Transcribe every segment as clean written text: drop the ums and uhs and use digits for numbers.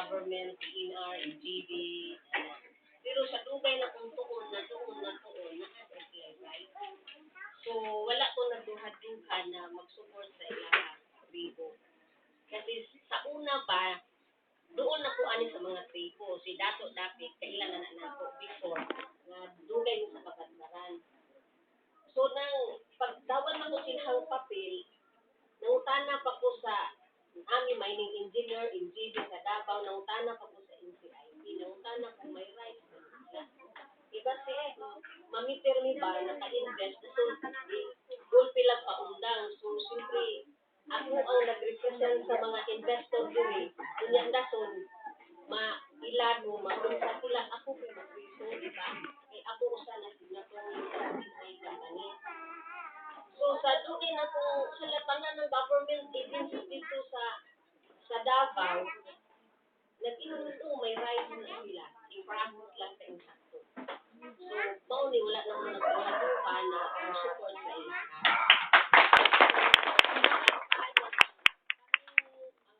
government, PNR, NGB, pero sa dugay na kung tuon na right? So, wala ko nagduhad-duhan na mag-support sa ilang tribo. Kasi sa una pa, doon ako ani sa mga tribo. Si Dato Dapit, kailan na nako before, na dugay mo sa kabadbaran. So, nang pagdawan ako silang papel, nangutana pa ko sa ami mining engineer, NGB sa Davao, nangutana pa ko sa NCIP, nangutana kung may rights na sila. Iba mamiter mi ba, naka-invest, so, gulpi lang paundang. So, siyempre, ako ang nag-represent sa mga investor diri. Kunya dason, mailado, maunsa sila, ako kay mag-reso, diba? Eh, ako usa na sila kung sa BI company. So, sa dugay na kung sila tanan ng government agencies dito sa Davao, nag-inom ito, may rights na sila. I-process lang sa insakto. So, mauni, wala naman nagpahaduhan na support sa ilaha.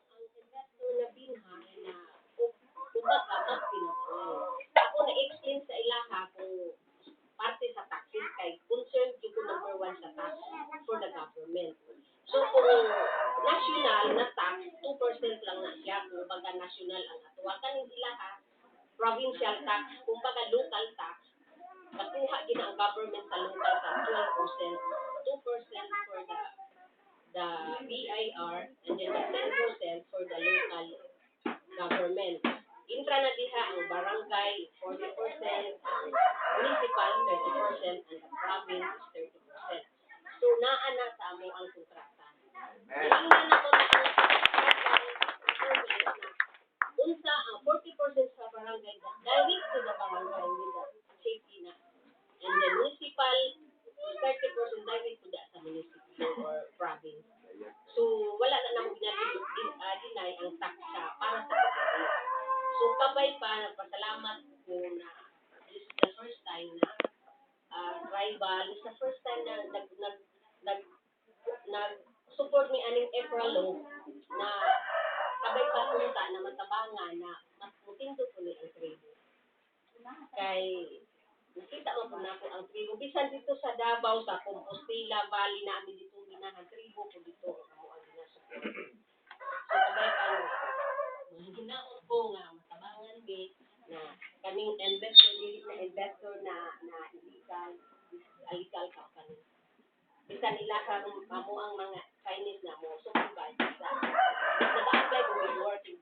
Ang investor na binhay na kumbaga magpinabawal. Ako na-explain sa ilaha kung parte sa taxes kay concerned ko number 1 sa tax for the government. So, kung national na tax, 2% lang na siya. Kung baga national ang atuwa. Kanin ilaha, provincial tax, kung baga local tax, nakuha din ang government sa local tax, 12%, 2% for the BIR, and then the 10% for the local government. Intra na diha ang barangay, 40%, ang municipal, 30%, and the province is 30%. So, naana sa amo ang kontrata. Ngayon na ko na ang unsa ang 40% sa barangay, direct to the barangay with the safety na. And then municipal, 30% direct to the sa municipal or province. So, wala na nang deny ang tax para sa gobyerno. So, kabay pa, nagpasalamat ko na this is the first time na tribal, this is the first time na nag-support ni aning April Law na kabay pa punta na matabangan na mas mutindot ko ni ang tribo. Kay nakita mo po na ako ang tribo. Bisan dito sa Davao, sa Compostela Valley na amin dito minahan tribo ko dito ang ginasupport. So, kabay pa mga ginaon ko nga matabangan mi na kaming investor na illegal company. Bisan nila amo ang mga Chinese na mo sumugay sa nag-apply ko with working